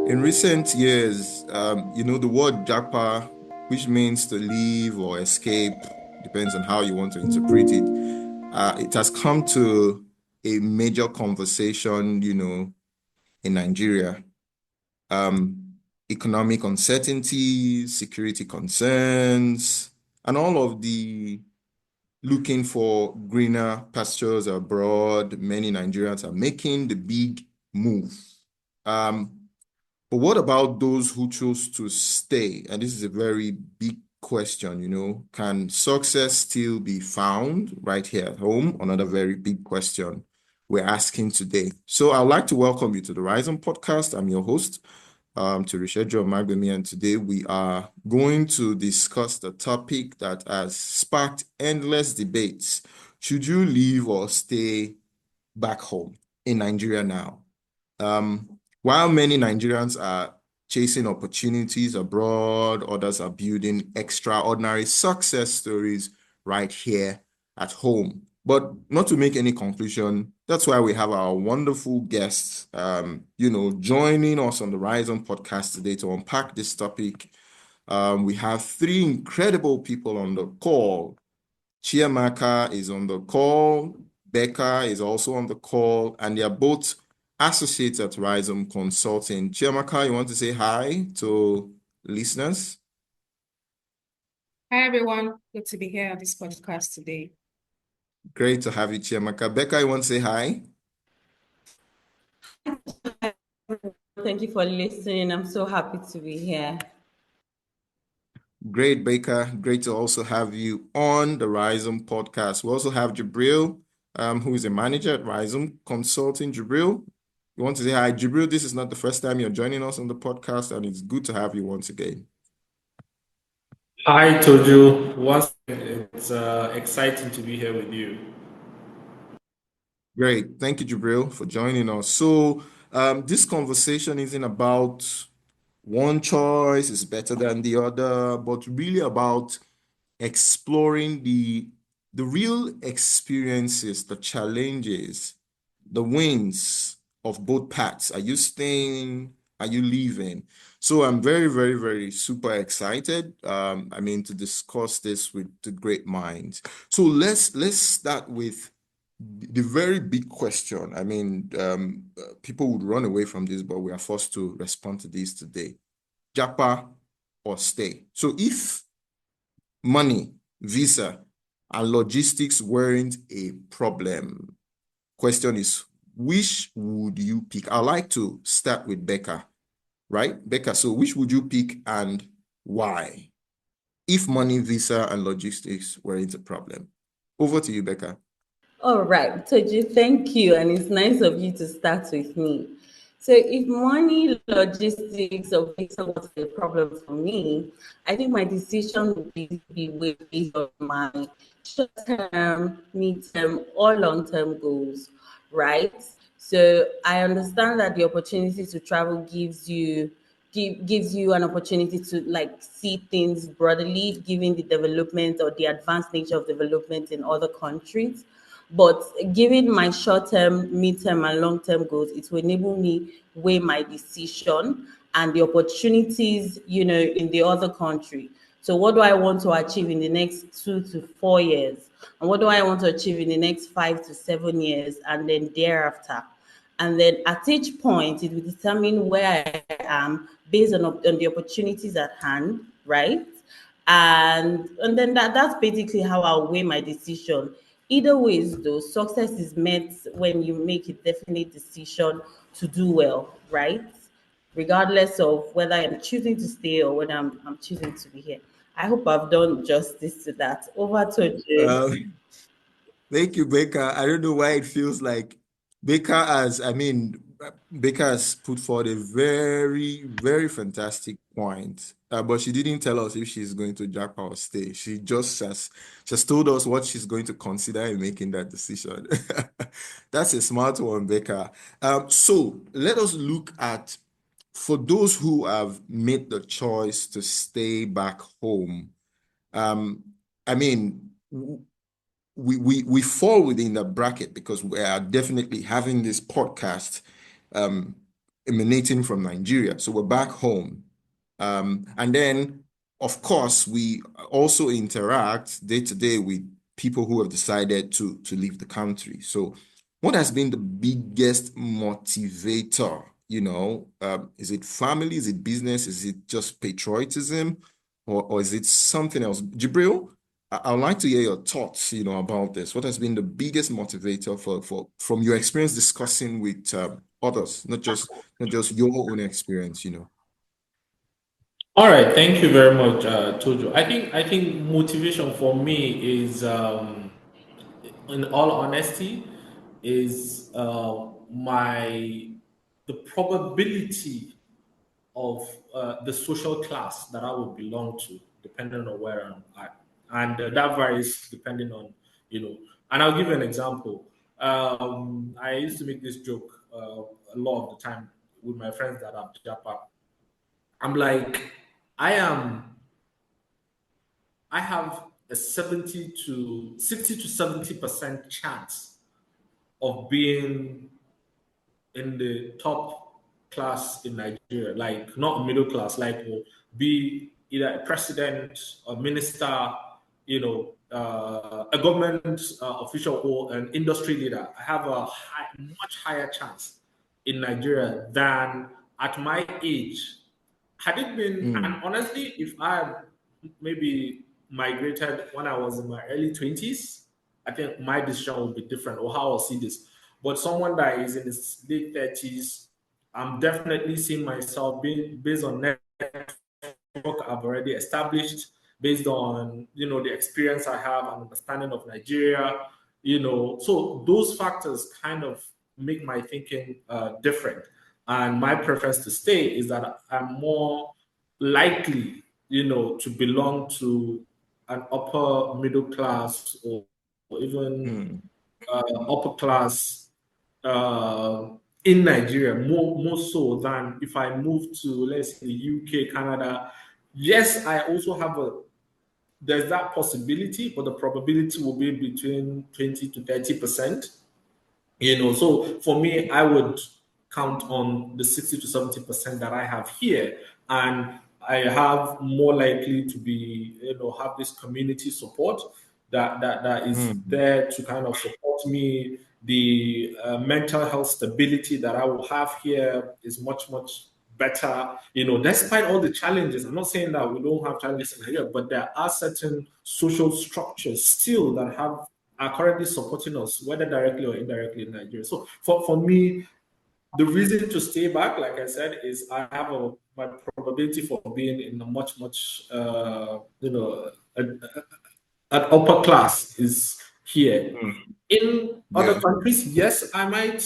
In recent years, the word Japa, which means to leave or escape, depends on how you want to interpret it. It has come to a major conversation, in Nigeria. Um, Economic uncertainty, security concerns, and all of the looking for greener pastures abroad. Many Nigerians are making the big move. Um, but what about those who choose to stay? And this is a very big question, Can success still be found right here at home? Another very big question we're asking today. So I'd like to welcome you to the Rhizome podcast. I'm your host, to reschedule Magdemi, and today we are going to discuss the topic that has sparked endless debates. Should you leave or stay back home in Nigeria now? While many Nigerians are chasing opportunities abroad, others are building extraordinary success stories right here at home. But not to make any conclusion, that's why we have our wonderful guests, joining us on the Rhizome podcast today to unpack this topic. We have three incredible people on the call. Chiamaka is on the call. Becca is also on the call, and they are both associates at Rhizome Consulting. Chiamaka, you want to say hi to listeners? Hi, everyone. Good to be here on this podcast today. Great to have you, Chiamaka. Becca, you want to say hi? Thank you for listening. I'm so happy to be here. Great, Becca. Great to also have you on the Rhizome podcast. We also have Jibril, who is a manager at Rhizome Consulting. Jibril, you want to say hi? Jibril, this is not the first time you're joining us on the podcast, and it's good to have you once again. Hi, Tojo. Once again, it's exciting to be here with you. Great. Thank you, Jibril, for joining us. So this conversation isn't about one choice is better than the other, but really about exploring the real experiences, the challenges, the wins of both paths. Are you staying? Are you leaving? So I'm very, very, very super excited. To discuss this with the great minds. So let's start with the very big question. People would run away from this, but we are forced to respond to this today. Japa or stay? So if money, visa, and logistics weren't a problem, question is, which would you pick? I'd like to start with Becca, right? Becca, so which would you pick and why? If money, visa, and logistics weren't a problem. Over to you, Becca. All right, Toji, thank you. And it's nice of you to start with me. So if money, logistics, or visa was a problem for me, I think my decision would be based on my short-term, mid-term, or long-term goals, right? So I understand that the opportunity to travel gives you an opportunity to like see things broadly, given the development or the advanced nature of development in other countries. But given my short-term, mid-term, and long-term goals, it will enable me weigh my decision and the opportunities, in the other country. So what do I want to achieve in the next 2 to 4 years? And what do I want to achieve in the next 5 to 7 years? And then thereafter. And then at each point, it will determine where I am based on the opportunities at hand, right? And then that's basically how I'll weigh my decision. Either ways, though, success is met when you make a definite decision to do well, right? Regardless of whether I'm choosing to stay or whether I'm choosing to be here. I hope I've done justice to that. Over to you. Thank you, Becca. I don't know why it feels like Becca has put forward a very, very fantastic point. But she didn't tell us if she's going to Japa or stay. She just told us what she's going to consider in making that decision. That's a smart one, Becca. So let us look at, for those who have made the choice to stay back home. Um, I mean, we fall within the bracket because we are definitely having this podcast emanating from Nigeria. So we're back home. And then, of course, we also interact day to day with people who have decided to leave the country. So what has been the biggest motivator? Is it family? Is it business? Is it just patriotism? Or is it something else? Jibril, I would like to hear your thoughts, about this. What has been the biggest motivator from your experience discussing with others, not just your own experience, All right, thank you very much, Tojo. I think motivation for me is, in all honesty, is my the probability of the social class that I would belong to, depending on where I'm at, and that varies depending on you know. And I'll give you an example. I used to make this joke a lot of the time with my friends that are Japa. I'm like, I am. I have a 60 to 70% chance of being in the top class in Nigeria, like not middle class, like will be either a president, a minister, a government official or an industry leader. I have a much higher chance in Nigeria than at my age. Had it been, and Mm, honestly, if I had maybe migrated when I was in my early 20s, I think my decision would be different or how I'll see this. But someone that is in his late 30s, I'm definitely seeing myself being based on network I've already established, based on the experience I have and understanding of Nigeria. So those factors kind of make my thinking different. And my preference to stay is that I'm more likely, to belong to an upper middle class or even mm, upper class in Nigeria, more so than if I move to, let's say, the UK, Canada. Yes, I also have there's that possibility, but the probability will be between 20 to 30%. So for me, I would count on the 60 to 70% that I have here, and I have more likely to be, have this community support that is mm, there to kind of support me. The mental health stability that I will have here is much better. Despite all the challenges, I'm not saying that we don't have challenges in here, but there are certain social structures still that are currently supporting us, whether directly or indirectly in Nigeria. So for me, the reason to stay back, like I said, is I have my probability for being in a much an upper class is here. mm. In other Yeah. countries, yes, I might,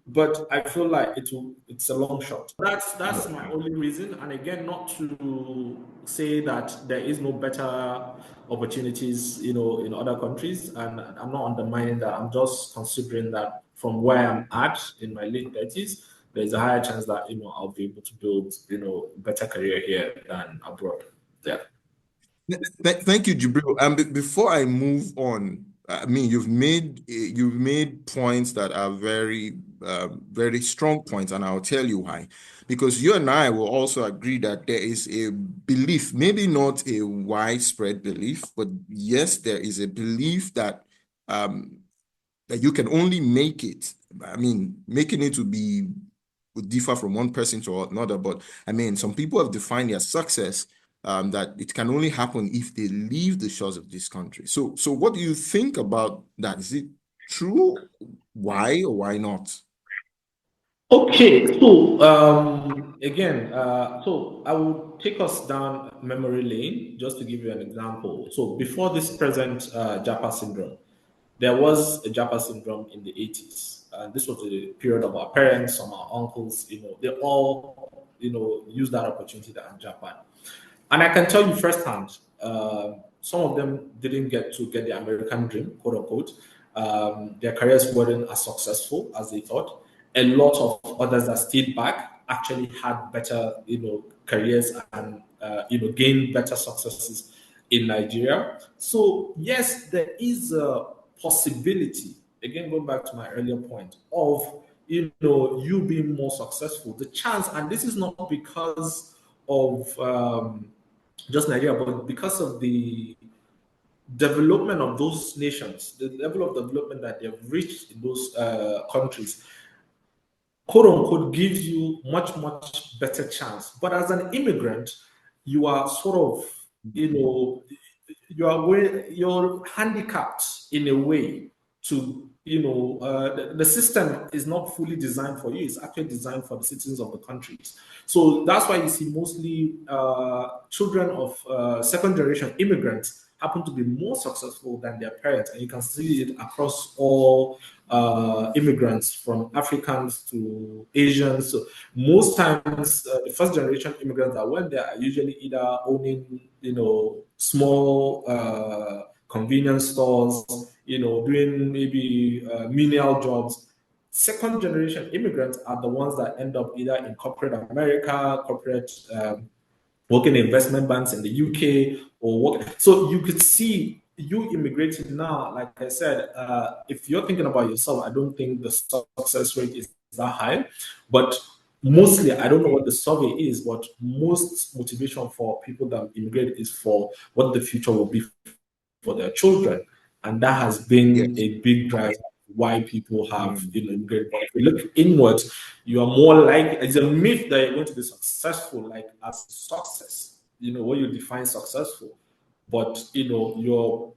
but I feel like it's a long shot. That's my Yeah. only reason. And again, not to say that there is no better opportunities, in other countries. And I'm not undermining that. I'm just considering that from where I'm at in my late 30s, there's a higher chance that I'll be able to build better career here than abroad. Yeah. Thank you, Jibril. And before I move on, I mean, you've made points that are very strong points, and I'll tell you why. Because you and I will also agree that there is a belief, maybe not a widespread belief, but yes, there is a belief um, that you can only make it. I mean, making it would differ from one person to another, but I mean, some people have defined their success that it can only happen if they leave the shores of this country. So what do you think about that? Is it true? Why or why not? Okay, so again, so I will take us down memory lane just to give you an example. So before this present Japa syndrome, there was a Japa syndrome in the 80s. This was the period of our parents, some of our uncles, they all, used that opportunity that in Japan. And I can tell you firsthand, some of them didn't get to get the American dream, quote unquote. Their careers weren't as successful as they thought. A lot of others that stayed back actually had better, careers and gained better successes in Nigeria. So yes, there is a possibility. Again, going back to my earlier point of you being more successful. The chance, and this is not because of just Nigeria, but because of the development of those nations, the level of development that they've reached in those countries, quote unquote, gives you much better chance. But as an immigrant, you are sort of, you're handicapped in a way to, the system is not fully designed for you. It's actually designed for the citizens of the countries. So that's why you see mostly children of second generation immigrants happen to be more successful than their parents. And you can see it across all immigrants, from Africans to Asians. So most times, the first generation immigrants that went there are usually either owning, small convenience stores, doing maybe menial jobs. Second generation immigrants are the ones that end up either in corporate America, corporate working in investment banks in the UK, or work. So you could see you immigrating now, like I said, if you're thinking about yourself, I don't think the success rate is that high. But mostly, I don't know what the survey is, but most motivation for people that immigrate is for what the future will be for their children. And that has been Yes. a big driver why people have immigrated. But if you look inwards, you are more likely, it's a myth that you're going to be successful, like as success, what you define successful. But you're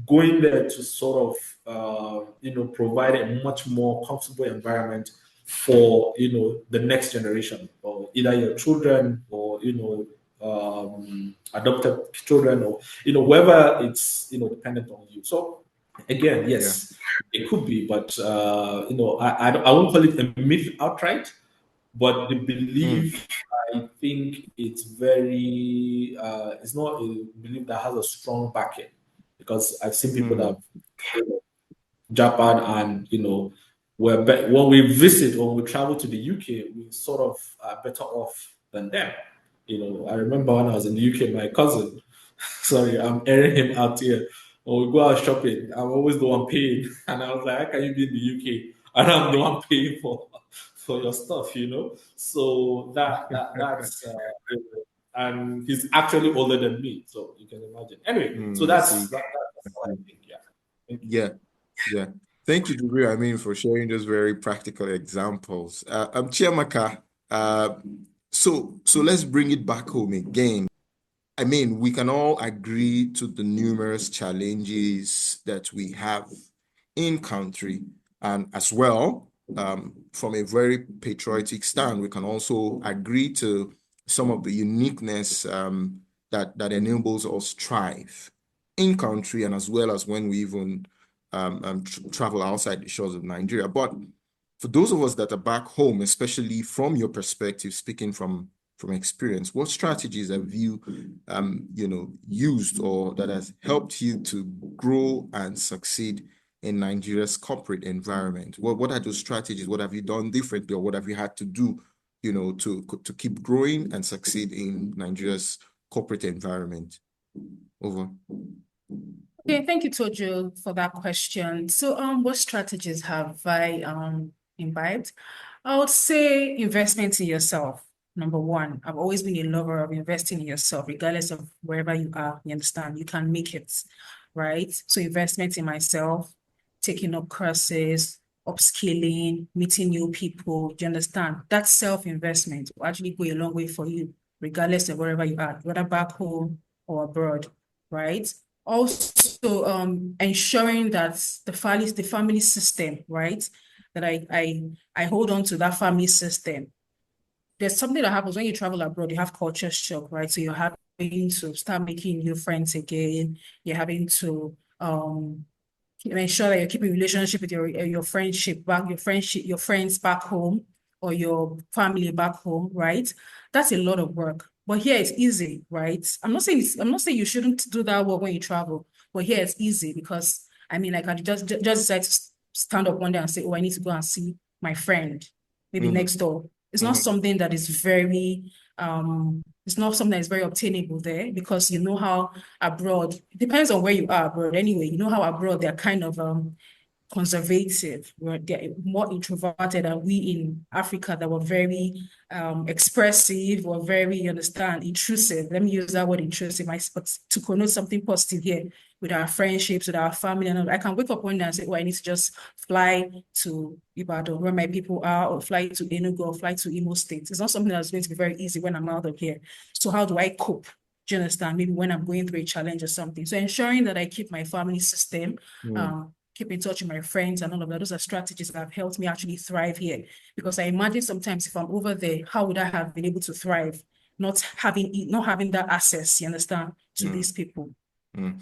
going there to sort of provide a much more comfortable environment for the next generation, or either your children, or adopted children, or whoever it's dependent on you. So again, yes, it could be, but I won't call it a myth outright, but the belief, I think it's very it's not a belief that has a strong backing, because I've seen people that have Japan, and when we visit or we travel to the UK, we sort of are better off than them. I remember when I was in the UK, my cousin, sorry, I'm airing him out here. When we go out shopping, I'm always the one paying, and I was like, "How can you be in the UK and I'm the one paying for your stuff?" So that's and he's actually older than me, so you can imagine. Anyway, so that's what I think. Yeah. Thank you. Yeah. Thank you, Dubri, for sharing those very practical examples. Chiamaka, so let's bring it back home again. We can all agree to the numerous challenges that we have in country, and as well, from a very patriotic stand, we can also agree to some of the uniqueness that enables us thrive in country, and as well as when we even travel outside the shores of Nigeria. But for those of us that are back home, especially from your perspective, speaking from experience, what strategies have you used, or that has helped you to grow and succeed in Nigeria's corporate environment? What are those strategies? What have you done differently, or what have you had to do to keep growing and succeed in Nigeria's corporate environment? Over. Okay, thank you, Tojo, for that question. So, what strategies have I imbibed? I would say investment in yourself. Number one, I've always been a lover of investing in yourself, regardless of wherever you are. You understand? You can make it, right? So, investment in myself, taking up courses, upskilling, meeting new people. Do you understand? That self-investment will actually go a long way for you, regardless of wherever you are, whether back home or abroad, right? Also, ensuring that the family system, right? That I hold on to that family system. There's something that happens when you travel abroad. You have culture shock, right? So you're having to start making new friends again. You're having to ensure that you're keeping relationship with your friends back home, or your family back home, right? That's a lot of work. But here it's easy, right? I'm not saying you shouldn't do that work when you travel, but here it's easy because I just decide to stand up one day and say, "Oh, I need to go and see my friend, maybe next door." It's not something that is very it's not something that is very obtainable there, because how abroad, it depends on where you are abroad anyway. How abroad they're kind of conservative. They're more introverted, and we in Africa that were very expressive, or very, you understand, intrusive. Let me use that word intrusive, but to connote something positive here with our friendships, with our family. And I can wake up one day and say, oh, I need to just fly to Ibadan, where my people are, or fly to Enugu, or fly to Imo State. It's not something that's going to be very easy when I'm out of here. So how do I cope? Do you understand? Maybe when I'm going through a challenge or something. So ensuring that I keep my family system, keep in touch with my friends and all of that. Those are strategies that have helped me actually thrive here. Because I imagine sometimes if I'm over there, how would I have been able to thrive? Not having that access, you understand, to these people.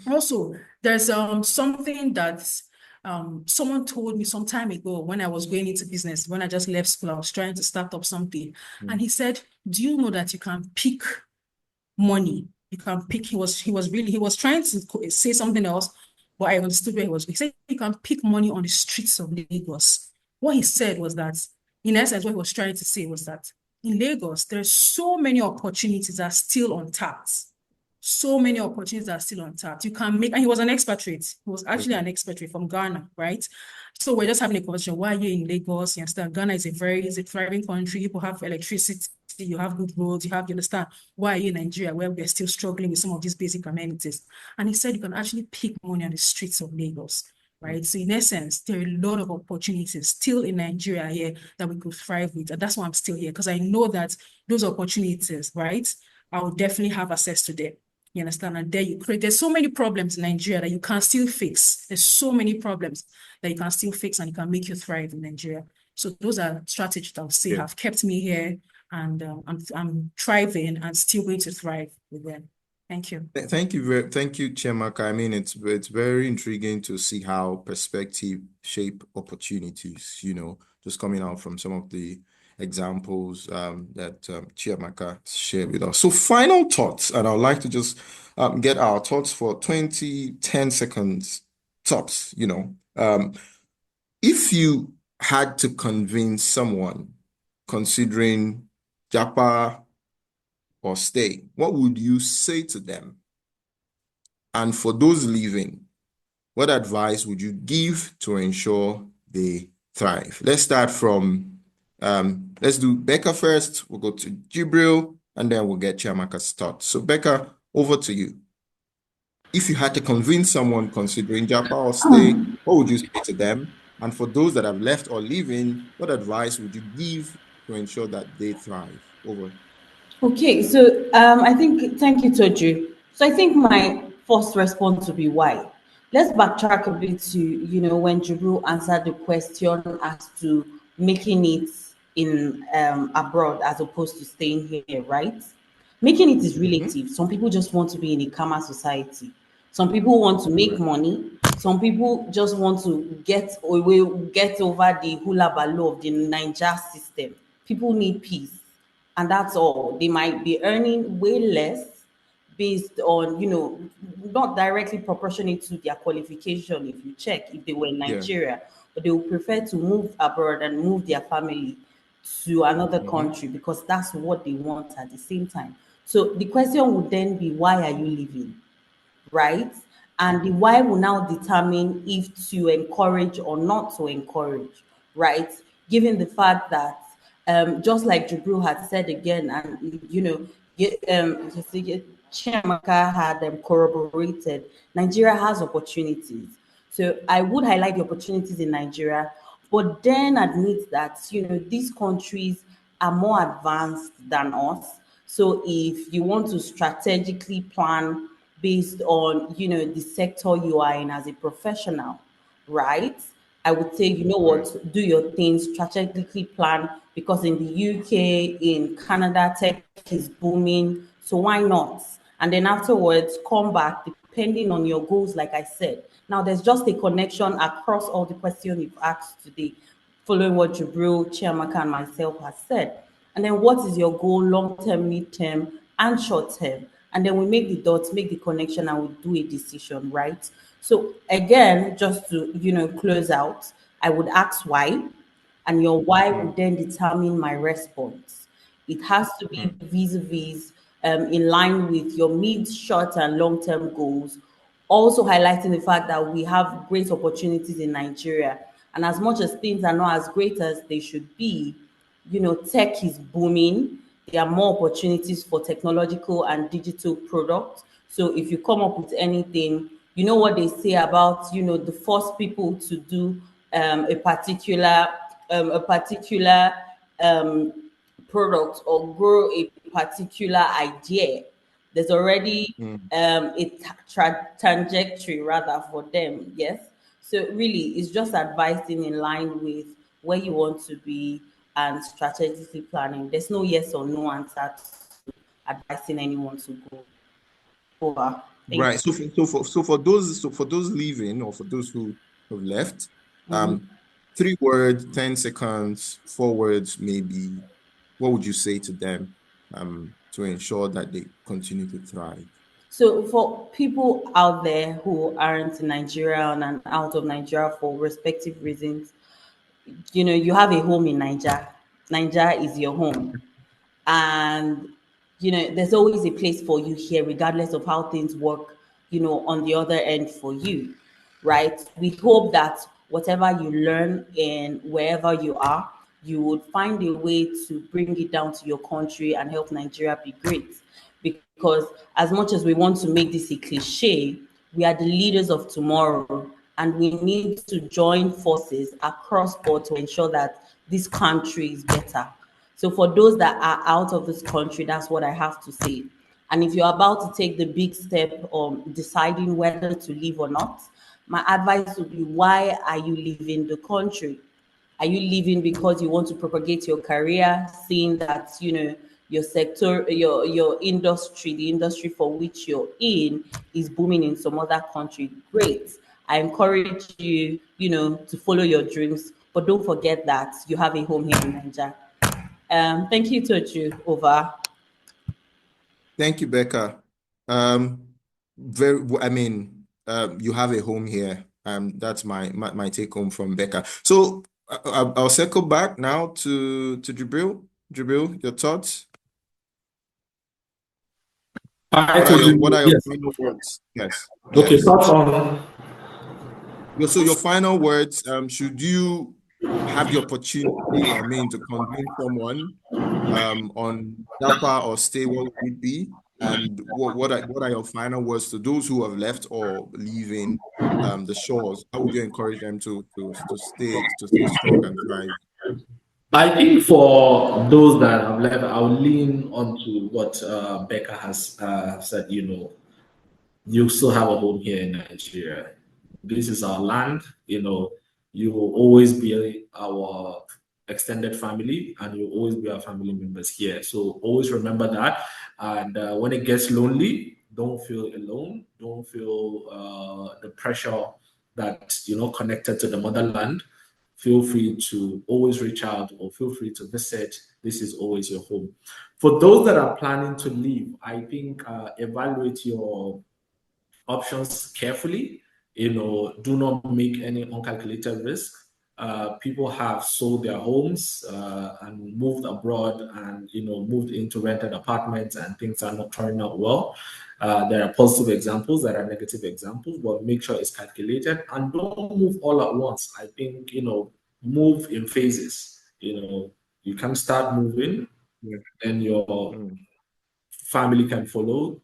Also, there's something that someone told me some time ago when I was going into business, when I just left school, I was trying to start up something. And he said, do you know that you can pick money? You can pick, he was trying to say something else, but I understood where he was. He said you can pick money on the streets of Lagos. What he said was that, in essence, what he was trying to say was that in Lagos, there's so many opportunities that are still untapped. So many opportunities are still untapped. You can make, and he was an expatriate. He was actually an expatriate from Ghana, right? So we're just having a conversation. Why are you in Lagos? You understand? Ghana is a thriving country. People have electricity. You have good roads. You understand? Why are you in Nigeria, where we're still struggling with some of these basic amenities? And he said you can actually pick money on the streets of Lagos, right? So in essence, there are a lot of opportunities still in Nigeria here that we could thrive with. And that's why I'm still here, because I know that those opportunities, right, I will definitely have access to them. You understand? And there's so many problems in Nigeria that you can still fix. There's so many problems that you can still fix, and it can make you thrive in Nigeria. So those are strategies that I would say have kept me here, and I'm thriving and still going to thrive with them. Thank you. Thank you, Chiamaka. I mean, it's very intriguing to see how perspective shape opportunities, just coming out from some of the examples that Chiamaka shared with us. So final thoughts, and I'd like to just get our thoughts for 10 seconds tops, if you had to convince someone considering Japa or stay, what would you say to them? And for those leaving, what advice would you give to ensure they thrive? Let's start from, let's do Becca first. We'll go to Jibril, and then we'll get Chiamaka's thoughts. So Becca, over to you. If you had to convince someone considering Japa or stay, what would you say to them? And for those that have left or leaving, what advice would you give to ensure that they thrive? Over. Okay, so thank you, Toju. So I think my first response would be why. Let's backtrack a bit to, when Jibril answered the question as to making it in abroad as opposed to staying here, right? Making it is relative. Some people just want to be in a calmer society. Some people want to make money. Some people just want to get over the hula baloo of the Niger system. People need peace, and that's all. They might be earning way less based on, not directly proportionate to their qualification if you check, if they were in Nigeria, but they would prefer to move abroad and move their family to another country because that's what they want at the same time. So the question would then be, why are you leaving? Right? And the why will now determine if to encourage or not to encourage, right? Given the fact that just like Jibril had said again, and Chiamaka had corroborated, Nigeria has opportunities. So I would highlight the opportunities in Nigeria, but then admit that these countries are more advanced than us. So if you want to strategically plan based on the sector you are in as a professional, right? I would say, what, do your things, strategically plan, because in the UK, in Canada, tech is booming. So why not? And then afterwards, come back depending on your goals, like I said. Now, there's just a connection across all the questions you've asked today, following what Jibril, Chiamaka, and myself has said. And then what is your goal, long-term, mid-term, and short-term? And then we make the dots, make the connection, and we do a decision, right? So again, just to close out, I would ask why, and your why would then determine my response. It has to be vis-a-vis in line with your mid, short, and long-term goals, also highlighting the fact that we have great opportunities in Nigeria. And as much as things are not as great as they should be, tech is booming. There are more opportunities for technological and digital products. So if you come up with anything, you know what they say about, the first people to do a particular um, product or grow a particular idea, there's already Mm. a trajectory rather for them. Yes. So really, it's just advising in line with where you want to be and strategically planning. There's no yes or no answer to advising anyone to go over. Thank Right. So for those leaving or for those who have left, you. Mhm. 3 words, 10 seconds, 4 words, maybe. What would you say to them to ensure that they continue to thrive? So for people out there who aren't in Nigeria and out of Nigeria for respective reasons, you have a home in Nigeria. Nigeria is your home. And there's always a place for you here, regardless of how things work, on the other end for you, right? We hope that whatever you learn in wherever you are, you would find a way to bring it down to your country and help Nigeria be great. Because as much as we want to make this a cliche, we are the leaders of tomorrow, and we need to join forces across board to ensure that this country is better. So for those that are out of this country, that's what I have to say. And if you're about to take the big step on deciding whether to leave or not, my advice would be, why are you leaving the country? Are you leaving because you want to propagate your career, seeing that your sector, your industry, the industry for which you're in, is booming in some other country? Great. I encourage you, to follow your dreams, but don't forget that you have a home here in Nigeria. Thank you, Tochu. Over. Thank you, Becca. Um, I mean, you have a home here. That's my take home from Becca. So I'll circle back now to Jibril. Jibril, your thoughts? I What are told your you, yes. final words? Yes, Okay, yes. thoughts on. So your final words, should you have the opportunity, I mean, to convince someone on Japa or stay, what would it be? And what are your final words to those who have left or leaving the shores? How would you encourage them to stay strong and thrive? I think for those that have left, I'll lean onto what Becca has said. You still have a home here in Nigeria. This is our land. You will always be our extended family, and you'll always be our family members here. So always remember that. And when it gets lonely, don't feel alone. Don't feel the pressure that connected to the motherland. Feel free to always reach out or feel free to visit. This is always your home. For those that are planning to leave, I think evaluate your options carefully. Do not make any uncalculated risk. People have sold their homes and moved abroad and moved into rented apartments, and things are not turning out well. There are positive examples, there are negative examples, but make sure it's calculated and don't move all at once. I think move in phases. You can start moving, Yeah. and your Mm. family can follow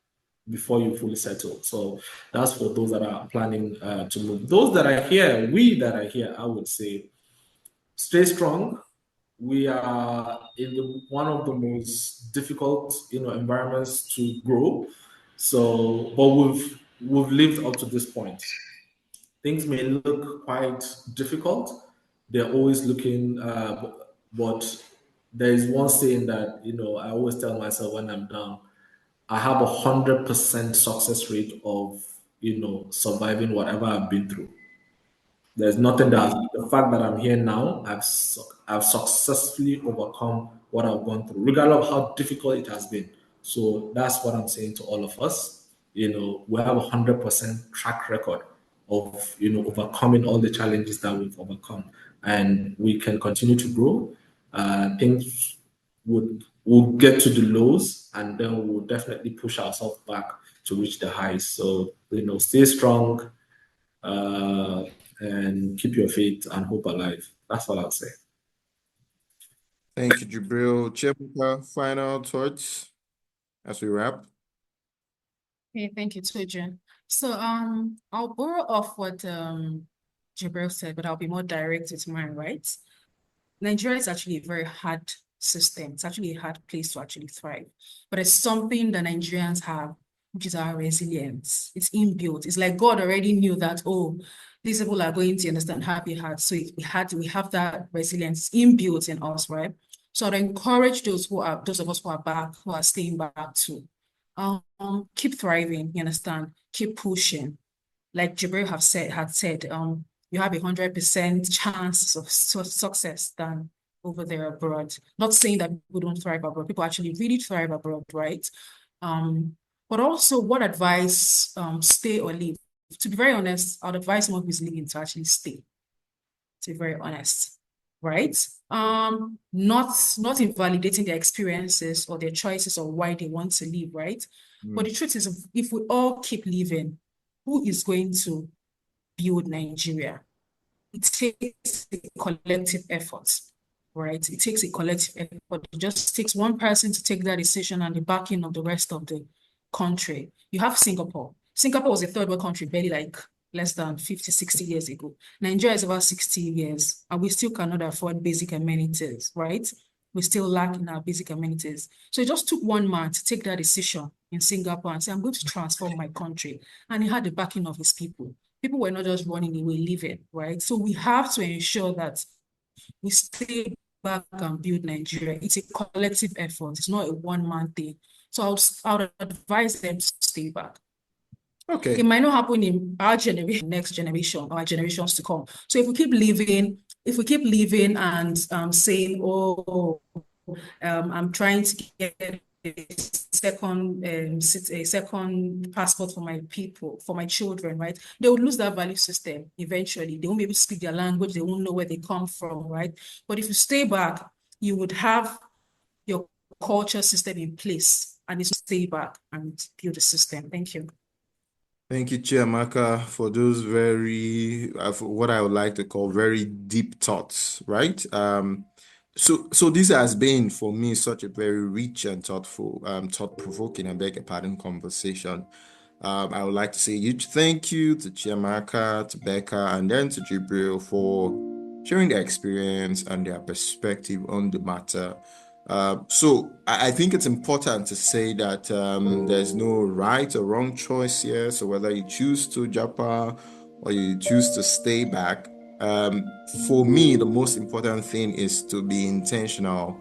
before you fully settle. So that's for those that are planning to move. Those that are here, we that are here, I would say, stay strong. We are in one of the most difficult, environments to grow. So, but we've lived up to this point. Things may look quite difficult. They're always looking, but there is one saying that I always tell myself when I'm down. I have 100% success rate of surviving whatever I've been through. There's nothing that the fact that I'm here now, I've successfully overcome what I've gone through, regardless of how difficult it has been. So that's what I'm saying to all of us. We have 100% track record of overcoming all the challenges that we've overcome, and we can continue to grow. Things would we'll get to the lows, and then we'll definitely push ourselves back to reach the highs. So, stay strong, and keep your faith and hope alive. That's all I'll say. Thank you, Jibril. Chiamaka, final thoughts as we wrap? Okay, thank you, Toja. So I'll borrow off what Jibril said, but I'll be more direct with mine, right? Nigeria is actually a very hard system. It's actually a hard place to actually thrive. But it's something that Nigerians have, which is our resilience. It's inbuilt. It's like God already knew that, oh, these people are going to understand happy hard. So we have that resilience inbuilt in us, right? So I'd encourage those of us who are back, who are staying back to keep thriving, you understand? Keep pushing. Like Jibril had said, you have 100% chances of success than over there abroad. Not saying that people don't thrive abroad. People actually really thrive abroad, right? But also, what advice, stay or leave? To be very honest, I'd advise someone who's leaving to actually stay, to be very honest, right? Not invalidating their experiences or their choices or why they want to leave, right? But the truth is, if we all keep living, who is going to build Nigeria? It takes a collective effort, right? It takes a collective effort. It just takes one person to take that decision and the backing of the rest of the country. You have Singapore. Singapore was a third world country, barely like less than 50, 60 years ago. Nigeria is about 60 years, and we still cannot afford basic amenities, right? We still lack in our basic amenities. So it just took one man to take that decision in Singapore and say, I'm going to transform my country. And he had the backing of his people. People were not just running away, leaving, right? So we have to ensure that we stay back and build Nigeria. It's a collective effort. It's not a one-man thing. So I would advise them to stay back. Okay. It might not happen in our generation, next generation, or our generations to come. So if we keep living and saying, oh, I'm trying to get a second passport for my people, for my children, right? They would lose that value system eventually. They won't be able to speak their language. They won't know where they come from, right? But if you stay back, you would have your culture system in place, and it's stay back and build a system. Thank you. Thank you, Chiamaka, for those very, for what I would like to call very deep thoughts, right? So this has been for me such a very rich and thoughtful, thought-provoking, I beg your pardon, conversation. I would like to say a huge thank you to Chiamaka, to Becca, and then to Jibril for sharing their experience and their perspective on the matter. So I think it's important to say that there's no right or wrong choice here. So whether you choose to Japa or you choose to stay back, for me, the most important thing is to be intentional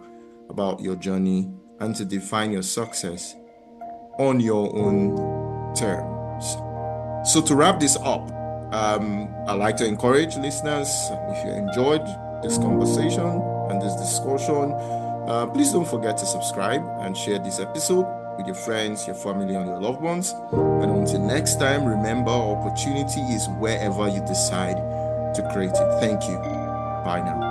about your journey and to define your success on your own terms. So to wrap this up, I'd like to encourage listeners, if you enjoyed this conversation and this discussion, please don't forget to subscribe and share this episode with your friends, your family, and your loved ones. And until next time, remember, opportunity is wherever you decide to create it. Thank you. Bye now.